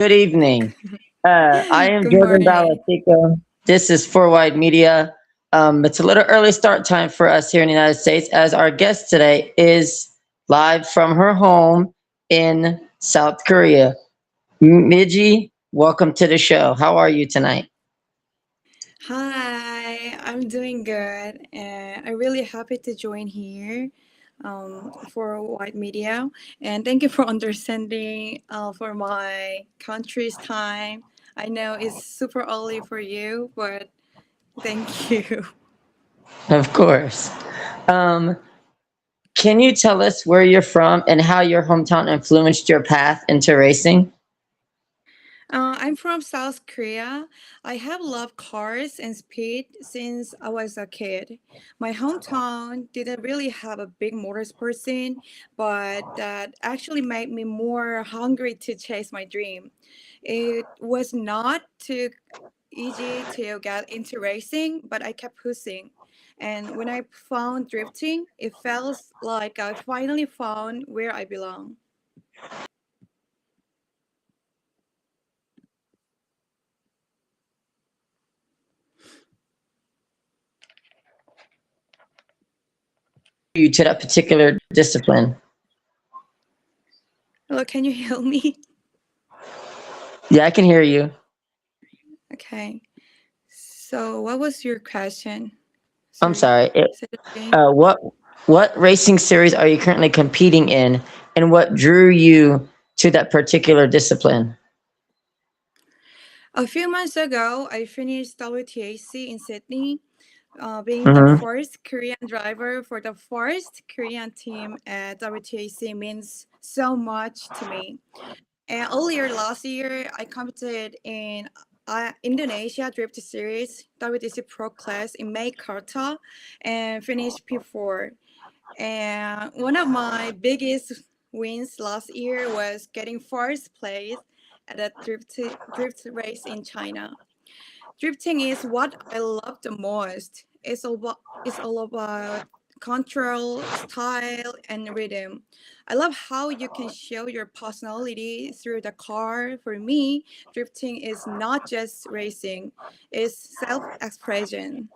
Good evening. I am Good Jordan morning. Balatico. This is For Wide Media. It's a little early start time for us here in the United States, as our guest today is live from her home in South Korea. Miji, welcome to the show. How are you tonight? Hi, I'm doing good, and I'm really happy to join here for White Media. And thank you for understanding for my country's time. I know it's super early for you, but thank you. Of course. Um, can you tell us where you're from and how your hometown influenced your path into racing? I'm from South Korea. I have loved cars and speed since I was a kid. My hometown didn't really have a big motorsport scene, but that actually made me more hungry to chase my dream. It was not too easy to get into racing, but I kept pushing. And when I found drifting, it felt like I finally found where I belong. You to that particular discipline? Hello, can you hear me? Yeah, I can hear you. Okay. So, what was your question? I'm Sorry, sorry. say it again. What racing series are you currently competing in, and what drew you to that particular discipline? A few months ago, I finished WTAC in Sydney, being the Hmm. first Korean driver for the first Korean team at WTAC means so much to me. And earlier last year, I competed in Indonesia Drift Series WTC Pro Class in Jakarta and finished P4. And one of my biggest wins last year was getting first place at a drift race in China. Drifting is what I love the most. It's all about control, style, and rhythm. I love how you can show your personality through the car. For me, drifting is not just racing; it's self-expression.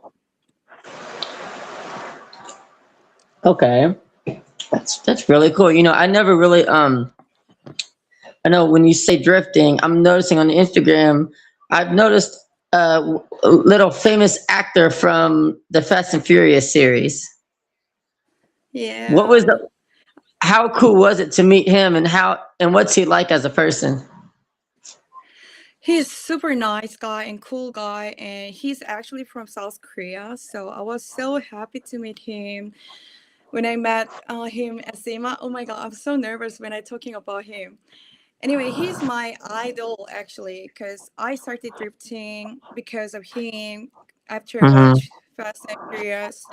Okay, that's really cool. I never really I know when you say drifting, I'm noticing on Instagram. I've noticed a little famous actor from the Fast and Furious series. What was Yeah. the? How cool was it to meet him, and what's he like as a person? He's super nice guy and cool guy, and he's actually from South Korea. So I was so happy to meet him. When I met him at SEMA, oh my god, I'm so nervous when I'm talking about him. Anyway, he's my idol actually, because I started drifting because of him after I Hmm. watched Fast and Furious,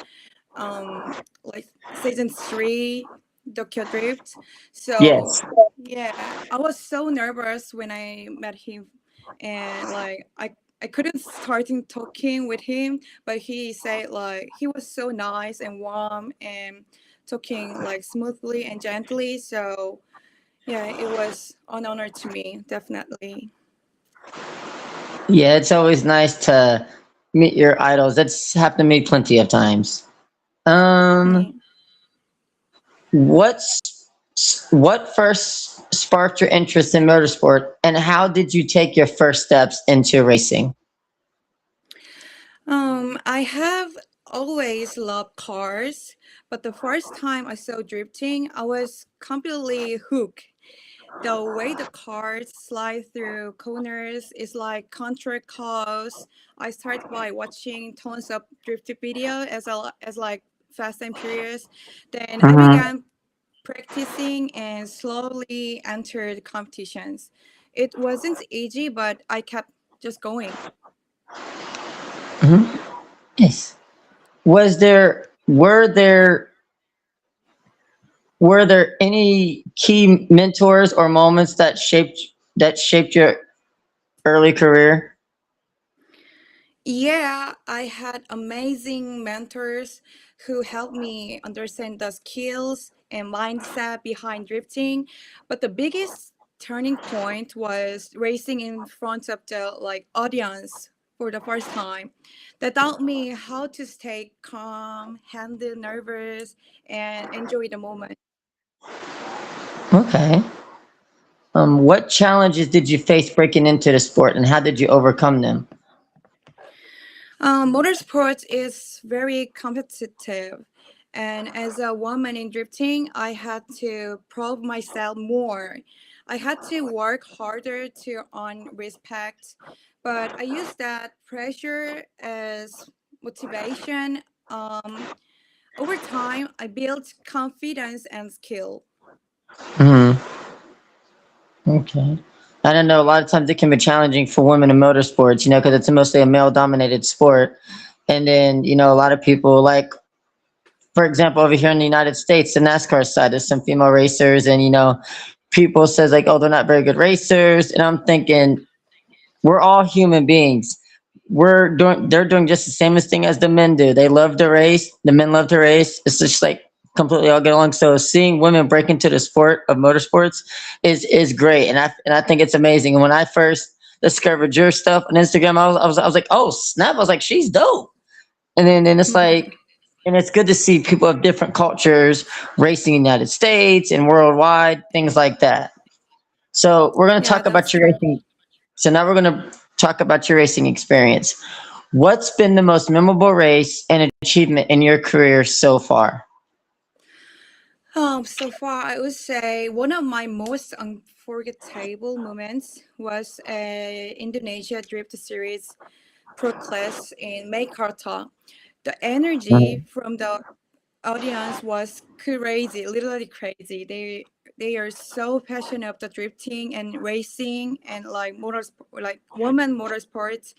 like season 3, Tokyo Drift. So Yes. yeah, I was so nervous when I met him, and like I couldn't start in talking with him, but he said like he was so nice and warm and talking like smoothly and gently. So yeah, it was an honor to me, definitely. Yeah, it's always nice to meet your idols. That's happened to me plenty of times. Yeah. Um, what's what first sparked your interest in motorsport, and how did you take your first steps into racing? I have always loved cars, but the first time I saw drifting, I was completely hooked. The way the cars slide through corners is like contra cars. I started by watching tons of drifting video as like Fast and Furious. Then I Hmm. began practicing and slowly entered competitions. It wasn't easy, but I kept just going. Hmm. Yes. Was there were there any key mentors or moments that shaped your early career? Yeah, I had amazing mentors who helped me understand the skills and mindset behind drifting. But the biggest turning point was racing in front of the like audience for the first time. That taught me how to stay calm, handle nervous, and enjoy the moment. Okay. What challenges did you face breaking into the sport, and how did you overcome them? Motorsports is very competitive, and as a woman in drifting, I had to prove myself more. I had to work harder to earn respect, but I used that pressure as motivation. Over time, I built confidence and skill. Hmm. Okay. I don't know. A lot of times it can be challenging for women in motorsports, because it's mostly a male-dominated sport. And then, a lot of people like, for example, over here in the United States, the NASCAR side, there's some female racers, and people says like, oh, they're not very good racers, and I'm thinking we're all human beings. They're doing just the same thing as the men do. They love to race. The men love to race. It's just like completely all get along. So seeing women break into the sport of motorsports is great, and I think it's amazing. And when I first discovered your stuff on Instagram, I was like, oh snap! I was like, she's dope. And then it's like, and it's good to see people of different cultures racing in the United States and worldwide, things like that. So we're going to Yeah, talk that's about your true. racing. So now we're going to talk about your racing experience. What's been the most memorable race and achievement in your career so far? So far, I would say one of my most unforgettable moments was a Indonesia Drift Series Pro Class in Mekarta. The energy Mhm. from the audience was crazy, literally crazy. They are so passionate about the drifting and racing and like like women motorsports.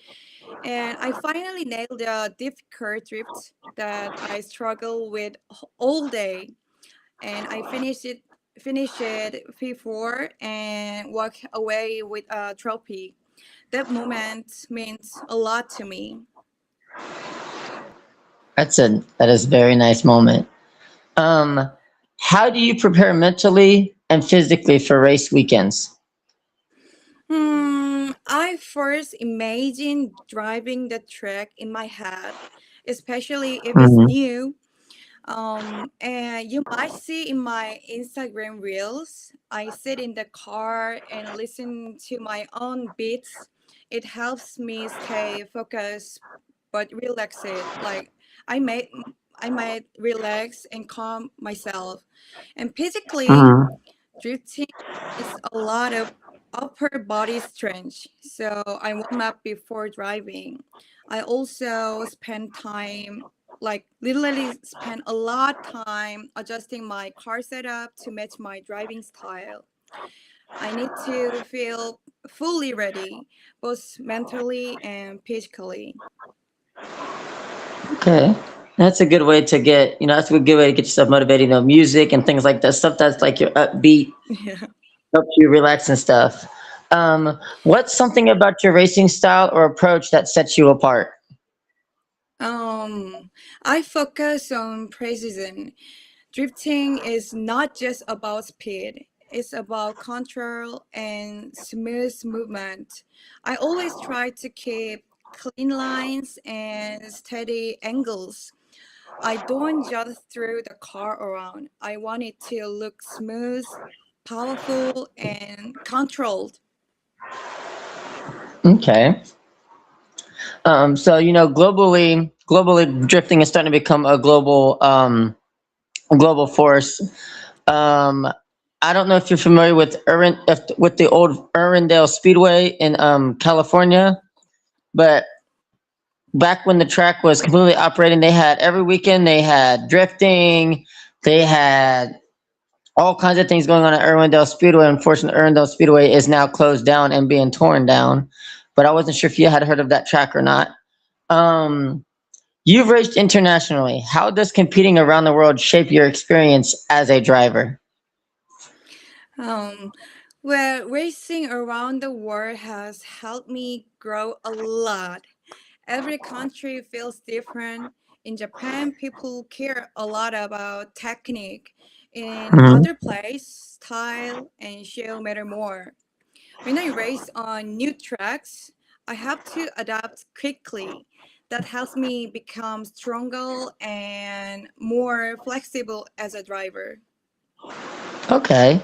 And I finally nailed the difficult drift that I struggled with all day, and I finished it P4 and walked away with a trophy. That moment means a lot to me. That is a very nice moment. Um, how do you prepare mentally and physically for race weekends? I first imagine driving the track in my head, especially if it's Mhm. new. And you might see in my Instagram reels, I sit in the car and listen to my own beats. It helps me stay focused but relaxed. Like I might I might relax and calm myself. And physically, Mhm. drifting is a lot of upper body strength, so I warm up before driving. I also spend time, like literally spend a lot time adjusting my car setup to match my driving style. I need to feel fully ready, both mentally and physically. Okay. That's a good way to get, that's a good way to get yourself motivated, music and things like that. Stuff that's like your upbeat, Yeah. helps you relax and stuff. What's something about your racing style or approach that sets you apart? I focus on precision. Drifting is not just about speed, it's about control and smooth movement. I always try to keep clean lines and steady angles. I don't just throw the car around. I want it to look smooth, powerful, and controlled. Okay. So globally, drifting is starting to become a global force. Um, I don't know if you're familiar with with the old Irwindale Speedway in California, but back when the track was completely operating, they had every weekend they had drifting, they had all kinds of things going on at Irwindale Speedway. Unfortunately, Irwindale Speedway is now closed down and being torn down. But I wasn't sure if you had heard of that track or not. Um, you've raced internationally. How does competing around the world shape your experience as a driver? Um, well, racing around the world has helped me grow a lot. Every country feels different. In Japan, people care a lot about technique. In Hmm. other place, style and show matter more. When I race on new tracks, I have to adapt quickly. That helps me become stronger and more flexible as a driver. Okay.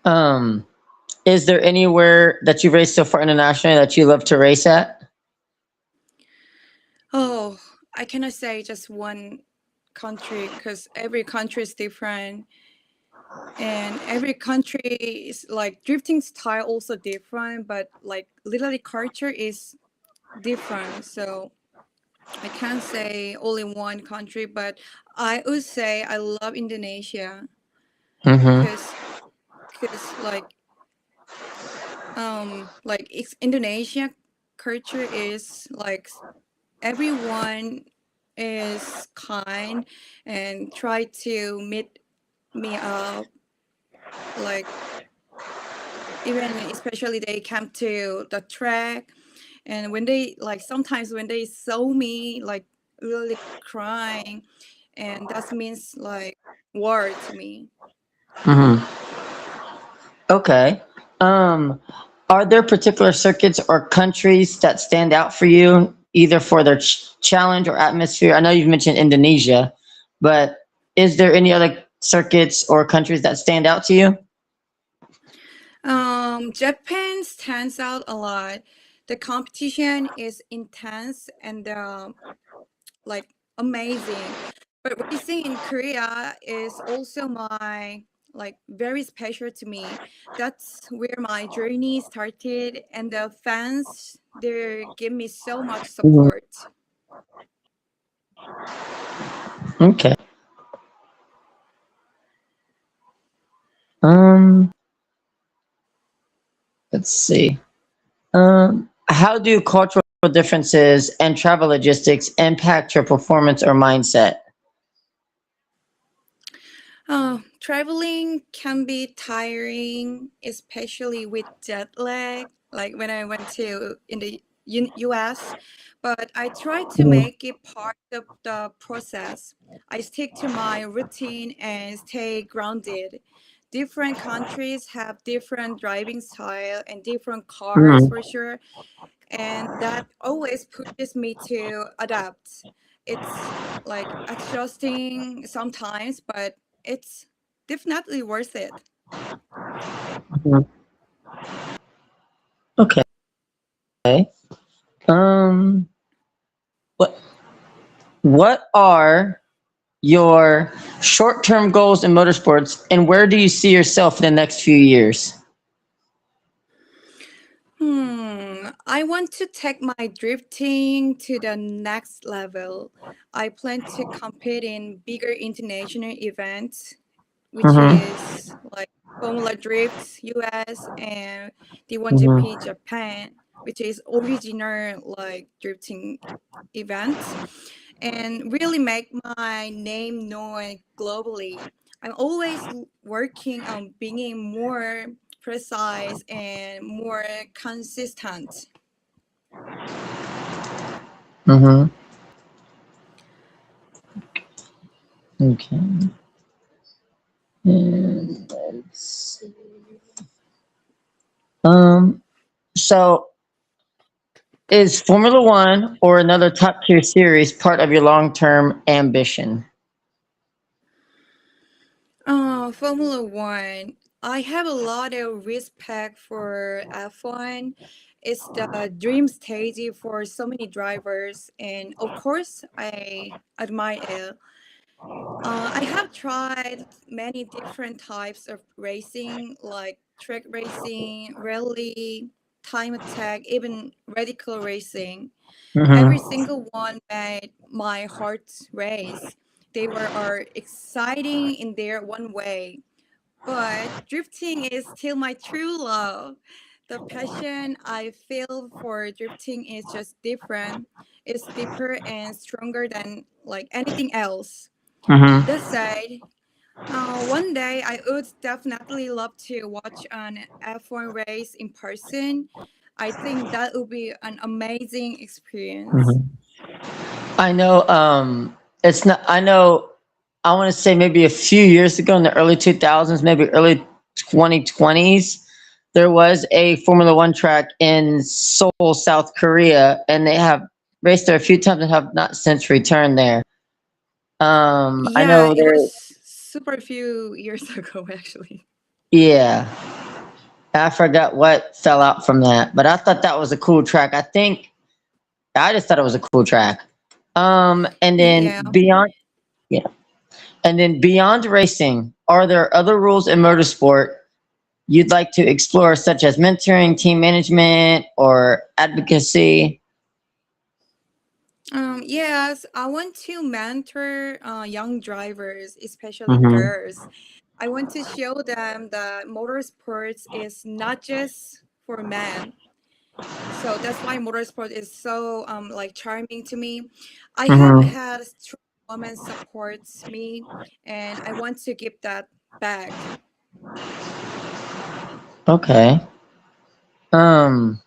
Um, is there anywhere that you've raced so far internationally that you love to race at? Oh, I cannot say just one country because every country is different, and every country is like drifting style also different, but like literally culture is different. So I can't say only one country, but I would say I love Indonesia Mm-hmm. because Indonesia culture is like everyone is kind and try to meet me up, like even especially they come to the track, and when they like sometimes when they saw me like really crying, and that means like war to me. Mm-hmm. Okay. Um, are there particular circuits or countries that stand out for you, either for their challenge or atmosphere? I know you've mentioned Indonesia, but is there any other circuits or countries that stand out to you? Japan stands out a lot. The competition is intense and like amazing. But racing in Korea is also my like very special to me. That's where my journey started, and the fans they give me so much Mhm. support. Okay. Um, let's see. How do cultural differences and travel logistics impact your performance or mindset? Traveling can be tiring, especially with jet lag, like when I went to in the US. But I try to Mhm. make it part of the process. I stick to my routine and stay grounded. Different countries have different driving style and different cars Mhm. for sure, and that always pushes me to adapt. It's like exhausting sometimes, but it's definitely worth it. Mhm. Okay. Um, what what are your short-term goals in motorsports, and where do you see yourself in the next few years? I want to take my drifting to the next level. I plan to compete in bigger international events, which Mm-hmm. is like Formula Drift US and D1GP Mm-hmm. Japan, which is original like drifting events, and really make my name known globally. I'm always working on being more precise and more consistent. Mm-hmm. Okay. And let's see. Um, so is Formula One or another top tier series part of your long term ambition? Formula One. I have a lot of respect for F1. It's the dream stage for so many drivers, and of course, I admire it. I have tried many different types of racing, like track racing, rally, time attack, even radical racing. Every Mm-hmm. single one made my heart race. They were are exciting in their one way, but drifting is still my true love. The passion I feel for drifting is just different. It's deeper and stronger than like anything else. That Mm-hmm. said, one day I would definitely love to watch an F1 race in person. I think that would be an amazing experience. Mm-hmm. I know. It's not. I know. I want to say maybe a few years ago in the early 2000s, maybe early 2020s, there was a Formula One track in Seoul, South Korea, and they have raced there a few times and have not since returned there. I Yeah, know it was there, super few years ago, actually. yeah, I forgot what fell out from that, but I thought that was a cool track. I just thought it was a cool track. And then Yeah. beyond, yeah, and then beyond racing, are there other rules in motorsport you'd like to explore, such as mentoring, team management, or advocacy? Yes, I want to mentor young drivers, especially Mm-hmm. girls. I want to show them that motorsports is not just for men. So that's why motorsport is so like charming to me. I have Mm-hmm. had strong women supports me, and I want to give that back. Okay. Um,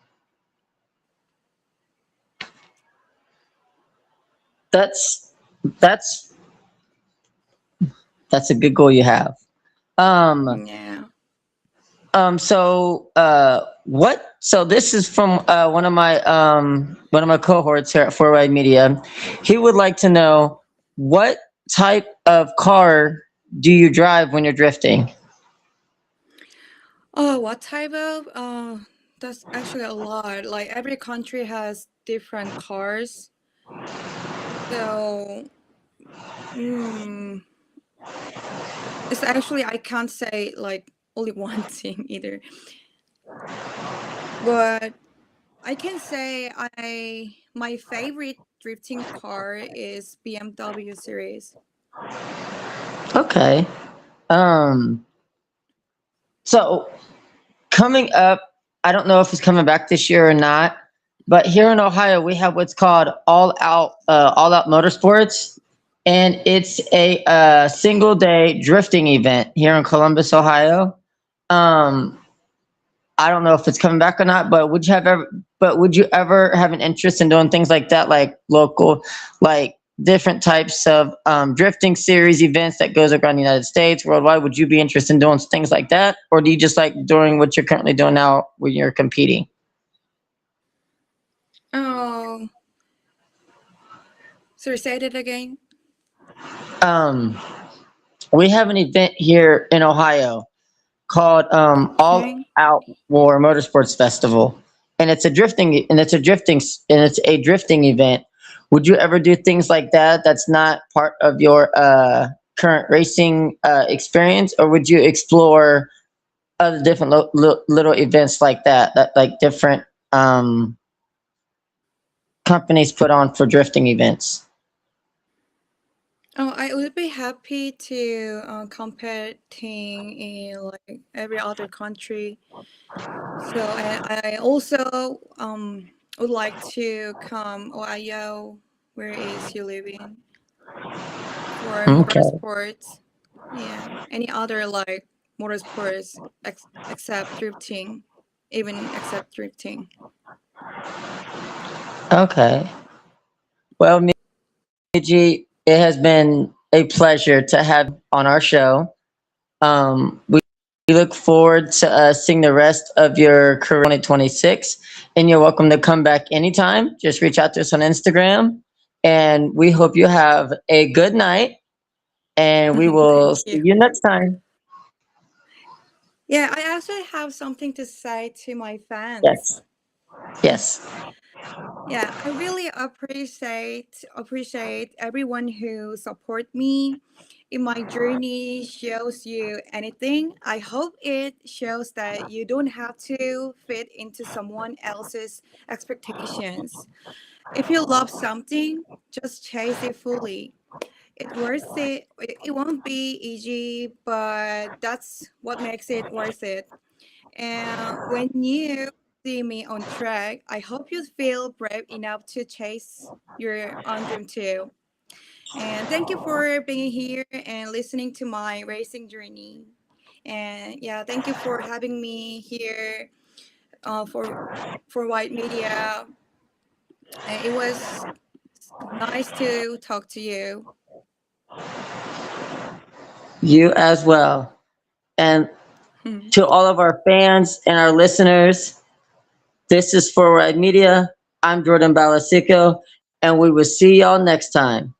that's that's that's a good goal you have. Um, Yeah. what? So this is from one of my cohorts here at Four Wide Media. He would like to know what type of car do you drive when you're drifting? Oh, what type of? That's actually a lot. Like every country has different cars. So, mm, it's actually I can't say like only one thing either. But I can say I my favorite drifting car is BMW series. Okay. Um, so coming up, I don't know if it's coming back this year or not, but here in Ohio we have what's called All Out Motorsports, and it's a single day drifting event here in Columbus, Ohio. Um, I don't know if it's coming back or not, but would you ever have an interest in doing things like that, like local, like different types of drifting series events that goes around the United States, worldwide? Would you be interested in doing things like that, or do you just like doing what you're currently doing now when you're competing? Oh, sorry, say it again. Um, we have an event here in Ohio called All Okay. Out War Motorsports Festival, and it's a drifting event. Would you ever do things like that? That's not part of your current racing experience, or would you explore other different little events like that that like different um, companies put on for drifting events? Oh, I would be happy to competing in like every other country. So I also would like to come Ohio, where is you living, for Okay. motorsports. Yeah, any other like motorsports except drifting, even except drifting. Okay. Well, Miji, it has been a pleasure to have you on our show. We look forward to seeing the rest of your career 2026. And you're welcome to come back anytime. Just reach out to us on Instagram. And we hope you have a good night. And we will Thank see you. you next time. Yeah, I actually have something to say to my fans. Yes. Yes. Yeah, I really appreciate everyone who support me in my journey. Shows you anything. I hope it shows that you don't have to fit into someone else's expectations. If you love something, just chase it fully. It worth it. It won't be easy, but that's what makes it worth it. And when you see me on track, I hope you feel brave enough to chase your own dream too. And thank you for being here and listening to my racing journey. And yeah, thank you for having me here for White Media. And it was nice to talk to you. You as well. And to all of our fans and our listeners, this is Forward Media. I'm Jordan Balasico, and we will see y'all next time.